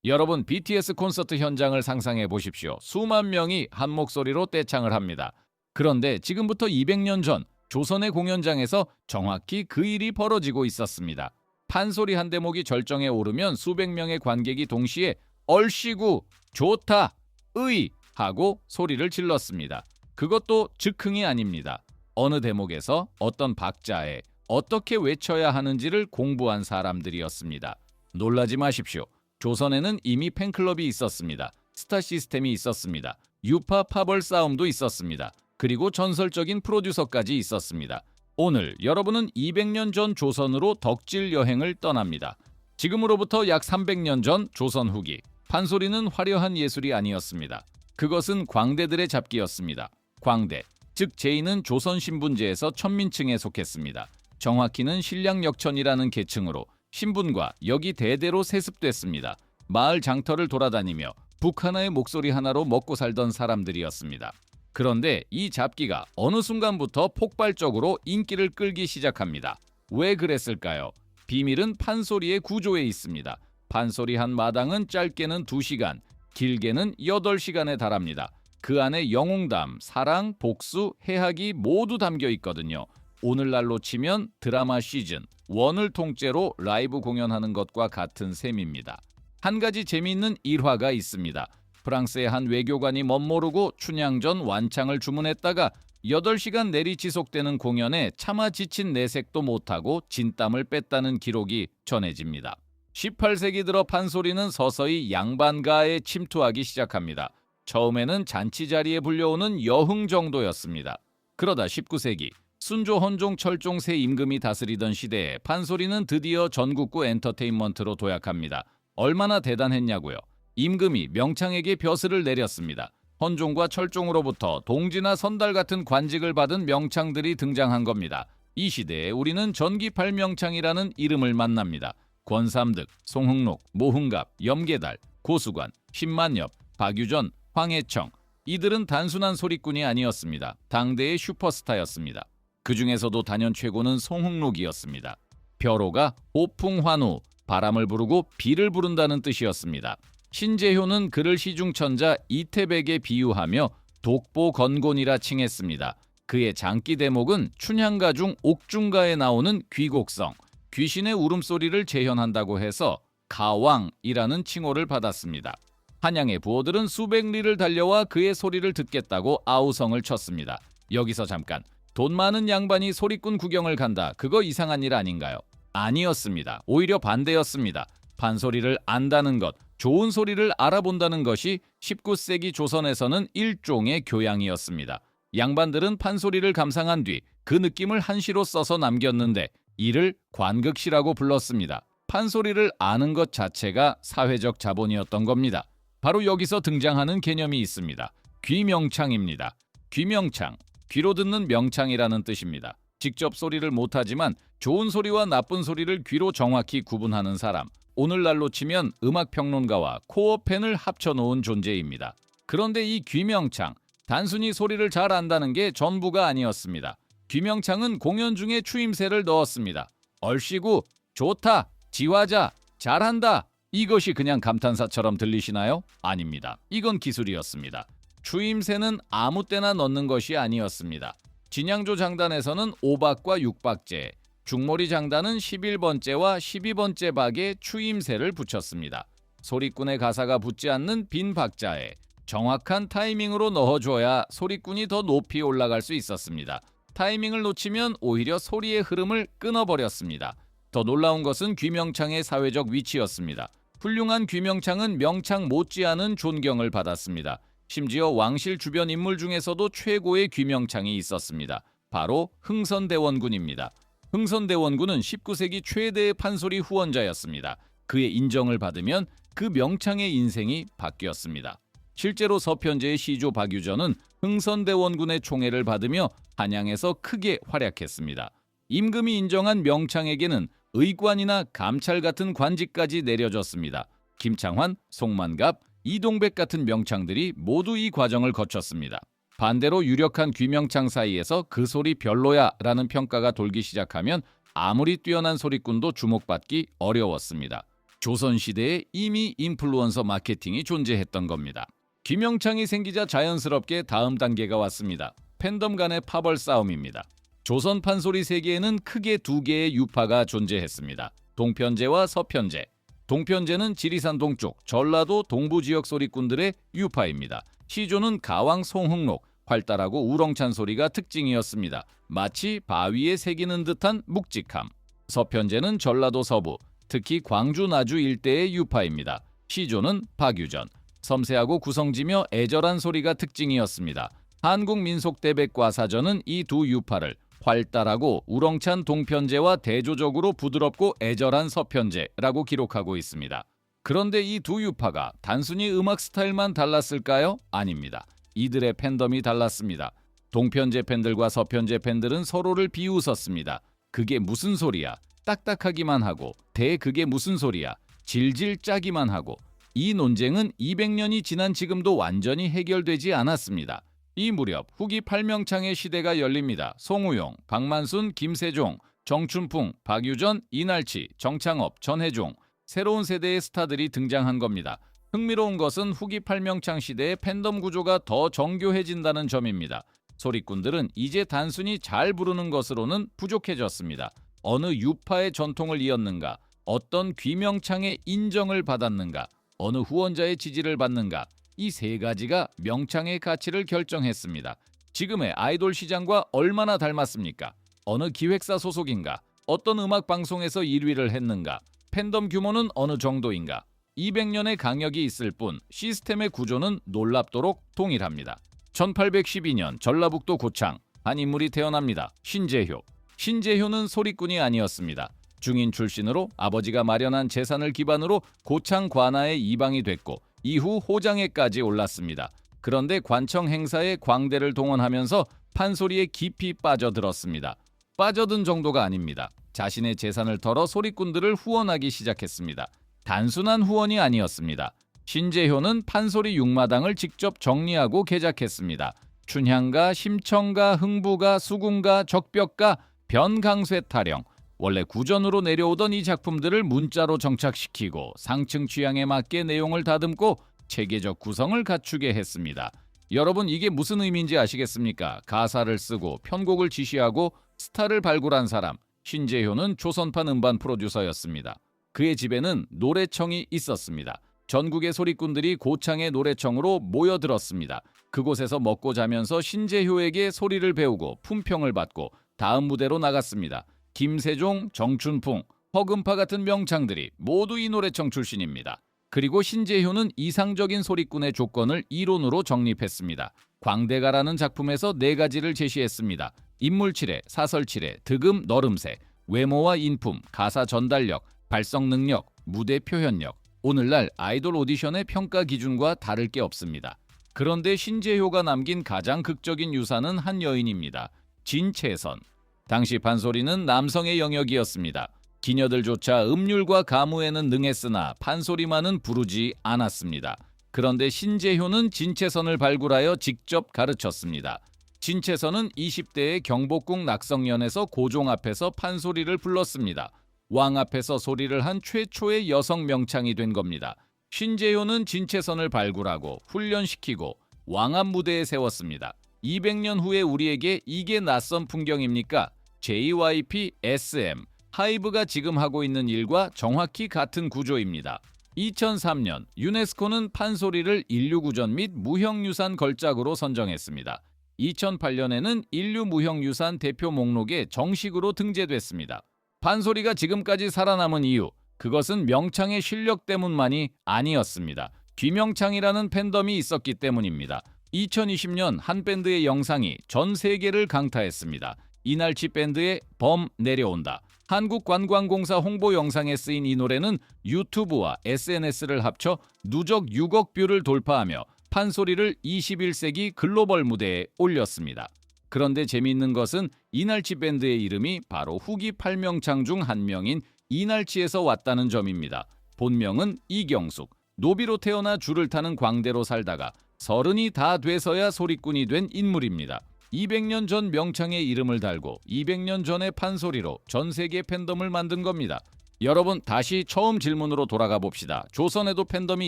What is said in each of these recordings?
여러분, BTS 콘서트 현장을 상상해 보십시오. 수만 명이 한 목소리로 떼창을 합니다. 그런데 지금부터 200년 전 조선의 공연장에서 정확히 그 일이 벌어지고 있었습니다. 판소리 한 대목이 절정에 오르면 수백 명의 관객이 동시에 얼씨구, 좋다, 의 하고 소리를 질렀습니다. 그것도 즉흥이 아닙니다. 어느 대목에서 어떤 박자에 어떻게 외쳐야 하는지를 공부한 사람들이었습니다. 놀라지 마십시오. 조선에는 이미 팬클럽이 있었습니다. 스타 시스템이 있었습니다. 유파 파벌 싸움도 있었습니다. 그리고 전설적인 프로듀서까지 있었습니다. 오늘 여러분은 200년 전 조선으로 덕질 여행을 떠납니다. 지금으로부터 약 300년 전 조선 후기. 판소리는 화려한 예술이 아니었습니다. 그것은 광대들의 잡기였습니다. 광대, 즉 제2는 조선신분제에서 천민층에 속했습니다. 정확히는 신량역천이라는 계층으로 신분과 역이 대대로 세습됐습니다. 마을 장터를 돌아다니며 북 하나의 목소리 하나로 먹고 살던 사람들이었습니다. 그런데 이 잡기가 어느 순간부터 폭발적으로 인기를 끌기 시작합니다. 왜 그랬을까요? 비밀은 판소리의 구조에 있습니다. 판소리 한 마당은 짧게는 2시간, 길게는 8시간에 달합니다. 그 안에 영웅담, 사랑, 복수, 해악이 모두 담겨 있거든요. 오늘날로 치면 드라마 시즌 1을 통째로 라이브 공연하는 것과 같은 셈입니다. 한 가지 재미있는 일화가 있습니다. 프랑스의 한 외교관이 멋모르고 춘향 전 완창을 주문했다가 8시간 내리 지속되는 공연에 차마 지친 내색도 못하고 진땀을 뺐다는 기록이 전해집니다. 18세기 들어 판소리는 서서히 양반가에 침투하기 시작합니다. 처음에는 잔치 자리에 불려오는 여흥 정도였습니다. 그러다 19세기 순조, 헌종, 철종 세 임금이 다스리던 시대에 판소리는 드디어 전국구 엔터테인먼트로 도약합니다. 얼마나 대단했냐고요? 임금이 명창에게 벼슬을 내렸습니다. 헌종과 철종으로부터 동지나 선달 같은 관직을 받은 명창들이 등장한 겁니다. 이 시대에 우리는 전기팔명창이라는 이름을 만납니다. 권삼득, 송흥록, 모흥갑, 염계달, 고수관, 신만엽, 박유전, 황해청. 이들은 단순한 소리꾼이 아니었습니다. 당대의 슈퍼스타였습니다. 그 중에서도 단연 최고는 송흥록이었습니다. 벼로가 호풍환우, 바람을 부르고 비를 부른다는 뜻이었습니다. 신재효는 그를 시중천자 이태백에 비유하며 독보건곤이라 칭했습니다. 그의 장기 대목은 춘향가 중 옥중가에 나오는 귀곡성, 귀신의 울음소리를 재현한다고 해서 가왕이라는 칭호를 받았습니다. 한양의 부호들은 수백 리를 달려와 그의 소리를 듣겠다고 아우성을 쳤습니다. 여기서 잠깐, 돈 많은 양반이 소리꾼 구경을 간다. 그거 이상한 일 아닌가요? 아니었습니다. 오히려 반대였습니다. 판소리를 안다는 것, 좋은 소리를 알아본다는 것이 19세기 조선에서는 일종의 교양이었습니다. 양반들은 판소리를 감상한 뒤 그 느낌을 한시로 써서 남겼는데 이를 관극시라고 불렀습니다. 판소리를 아는 것 자체가 사회적 자본이었던 겁니다. 바로 여기서 등장하는 개념이 있습니다. 귀명창입니다. 귀명창, 귀로 듣는 명창이라는 뜻입니다. 직접 소리를 못하지만 좋은 소리와 나쁜 소리를 귀로 정확히 구분하는 사람. 오늘날로 치면 음악평론가와 코어팬을 합쳐놓은 존재입니다. 그런데 이 귀명창, 단순히 소리를 잘 안다는 게 전부가 아니었습니다. 귀명창은 공연 중에 추임새를 넣었습니다. 얼씨구, 좋다, 지화자, 잘한다. 이것이 그냥 감탄사처럼 들리시나요? 아닙니다. 이건 기술이었습니다. 추임새는 아무 때나 넣는 것이 아니었습니다. 진양조 장단에서는 5박과 6박제, 중몰이 장단은 11번째와 12번째 박에 추임새를 붙였습니다. 소리꾼의 가사가 붙지 않는 빈 박자에 정확한 타이밍으로 넣어줘야 소리꾼이 더 높이 올라갈 수 있었습니다. 타이밍을 놓치면 오히려 소리의 흐름을 끊어버렸습니다. 더 놀라운 것은 귀명창의 사회적 위치였습니다. 훌륭한 귀명창은 명창 못지않은 존경을 받았습니다. 심지어 왕실 주변 인물 중에서도 최고의 귀명창이 있었습니다. 바로 흥선대원군입니다. 흥선대원군은 19세기 최대의 판소리 후원자였습니다. 그의 인정을 받으면 그 명창의 인생이 바뀌었습니다. 실제로 서편제의 시조 박유전은 흥선대원군의 총애를 받으며 한양에서 크게 활약했습니다. 임금이 인정한 명창에게는 의관이나 감찰 같은 관직까지 내려졌습니다. 김창환, 송만갑, 이동백 같은 명창들이 모두 이 과정을 거쳤습니다. 반대로 유력한 귀명창 사이에서 그 소리 별로야 라는 평가가 돌기 시작하면 아무리 뛰어난 소리꾼도 주목받기 어려웠습니다. 조선시대에 이미 인플루언서 마케팅이 존재했던 겁니다. 김영창이 생기자 자연스럽게 다음 단계가 왔습니다. 팬덤 간의 파벌 싸움입니다. 조선 판소리 세계에는 크게 두 개의 유파가 존재했습니다. 동편제와 서편제. 동편제는 지리산 동쪽, 전라도 동부 지역 소리꾼들의 유파입니다. 시조는 가왕 송흥록, 활달하고 우렁찬 소리가 특징이었습니다. 마치 바위에 새기는 듯한 묵직함. 서편제는 전라도 서부, 특히 광주 나주 일대의 유파입니다. 시조는 박유전, 섬세하고 구성지며 애절한 소리가 특징이었습니다. 한국민속대백과사전은 이 두 유파를 활달하고 우렁찬 동편제와 대조적으로 부드럽고 애절한 서편제라고 기록하고 있습니다. 그런데 이 두 유파가 단순히 음악 스타일만 달랐을까요? 아닙니다. 이들의 팬덤이 달랐습니다. 동편제 팬들과 서편제 팬들은 서로를 비웃었습니다. 그게 무슨 소리야? 딱딱하기만 하고, 그게 무슨 소리야? 질질 짜기만 하고. 이 논쟁은 200년이 지난 지금도 완전히 해결되지 않았습니다. 이 무렵 후기 팔명창의 시대가 열립니다. 송우용, 박만순, 김세종, 정춘풍, 박유전, 이날치, 정창업, 전혜종, 새로운 세대의 스타들이 등장한 겁니다. 흥미로운 것은 후기 팔명창 시대의 팬덤 구조가 더 정교해진다는 점입니다. 소리꾼들은 이제 단순히 잘 부르는 것으로는 부족해졌습니다. 어느 유파의 전통을 이었는가, 어떤 귀명창의 인정을 받았는가, 어느 후원자의 지지를 받는가, 이 세 가지가 명창의 가치를 결정했습니다. 지금의 아이돌 시장과 얼마나 닮았습니까? 어느 기획사 소속인가? 어떤 음악 방송에서 1위를 했는가? 팬덤 규모는 어느 정도인가? 200년의 강역이 있을 뿐 시스템의 구조는 놀랍도록 동일합니다. 1812년 전라북도 고창, 한 인물이 태어납니다. 신재효. 신재효는 소리꾼이 아니었습니다. 중인 출신으로 아버지가 마련한 재산을 기반으로 고창 관아에 이방이 됐고 이후 호장에까지 올랐습니다. 그런데 관청 행사에 광대를 동원하면서 판소리에 깊이 빠져들었습니다. 빠져든 정도가 아닙니다. 자신의 재산을 털어 소리꾼들을 후원하기 시작했습니다. 단순한 후원이 아니었습니다. 신재효는 판소리 육마당을 직접 정리하고 개작했습니다. 춘향가, 심청가, 흥부가, 수궁가, 적벽가, 변강쇠 타령. 원래 구전으로 내려오던 이 작품들을 문자로 정착시키고 상층 취향에 맞게 내용을 다듬고 체계적 구성을 갖추게 했습니다. 여러분, 이게 무슨 의미인지 아시겠습니까? 가사를 쓰고 편곡을 지시하고 스타를 발굴한 사람, 신재효는 조선판 음반 프로듀서였습니다. 그의 집에는 노래청이 있었습니다. 전국의 소리꾼들이 고창의 노래청으로 모여들었습니다. 그곳에서 먹고 자면서 신재효에게 소리를 배우고 품평을 받고 다음 무대로 나갔습니다. 김세종, 정춘풍, 허금파 같은 명창들이 모두 이 노래청 출신입니다. 그리고 신재효는 이상적인 소리꾼의 조건을 이론으로 정립했습니다. 광대가라는 작품에서 4가지를 제시했습니다. 인물칠해, 사설칠해, 득음, 너름새, 외모와 인품, 가사 전달력, 발성 능력, 무대 표현력. 오늘날 아이돌 오디션의 평가 기준과 다를 게 없습니다. 그런데 신재효가 남긴 가장 극적인 유산은 한 여인입니다. 진채선. 당시 판소리는 남성의 영역이었습니다. 기녀들조차 음률과 가무에는 능했으나 판소리만은 부르지 않았습니다. 그런데 신재효는 진채선을 발굴하여 직접 가르쳤습니다. 진채선은 20대의 경복궁 낙성연에서 고종 앞에서 판소리를 불렀습니다. 왕 앞에서 소리를 한 최초의 여성 명창이 된 겁니다. 신재효는 진채선을 발굴하고 훈련시키고 왕 앞 무대에 세웠습니다. 200년 후에 우리에게 이게 낯선 풍경입니까? JYP, SM, 하이브가 지금 하고 있는 일과 정확히 같은 구조입니다. 2003년 유네스코는 판소리를 인류구전 및 무형유산 걸작으로 선정했습니다. 2008년에는 인류 무형유산 대표 목록에 정식으로 등재됐습니다. 판소리가 지금까지 살아남은 이유, 그것은 명창의 실력 때문만이 아니었습니다. 귀명창이라는 팬덤이 있었기 때문입니다. 2020년 한 밴드의 영상이 전 세계를 강타했습니다. 이날치 밴드의 범 내려온다. 한국관광공사 홍보 영상에 쓰인 이 노래는 유튜브와 SNS를 합쳐 누적 6억 뷰를 돌파하며 판소리를 21세기 글로벌 무대에 올렸습니다. 그런데 재미있는 것은 이날치 밴드의 이름이 바로 후기 8명창 중 한 명인 이날치에서 왔다는 점입니다. 본명은 이경숙. 노비로 태어나 줄을 타는 광대로 살다가 30이 다 돼서야 소리꾼이 된 인물입니다. 200년 전 명창의 이름을 달고 200년 전의 판소리로 전 세계 팬덤을 만든 겁니다. 여러분, 다시 처음 질문으로 돌아가 봅시다. 조선에도 팬덤이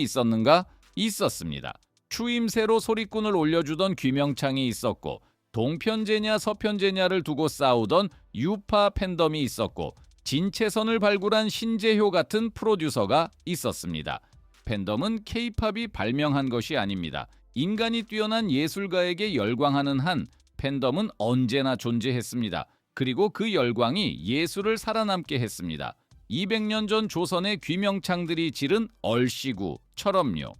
있었는가? 있었습니다. 추임새로 소리꾼을 올려주던 귀명창이 있었고, 동편제냐 서편제냐를 두고 싸우던 유파 팬덤이 있었고, 진채선을 발굴한 신재효 같은 프로듀서가 있었습니다. 팬덤은 K-팝이 발명한 것이 아닙니다. 인간이 뛰어난 예술가에게 열광하는 한 팬덤은 언제나 존재했습니다. 그리고 그 열광이 예술을 살아남게 했습니다. 200년 전 조선의 귀명창들이 지른 얼씨구처럼요.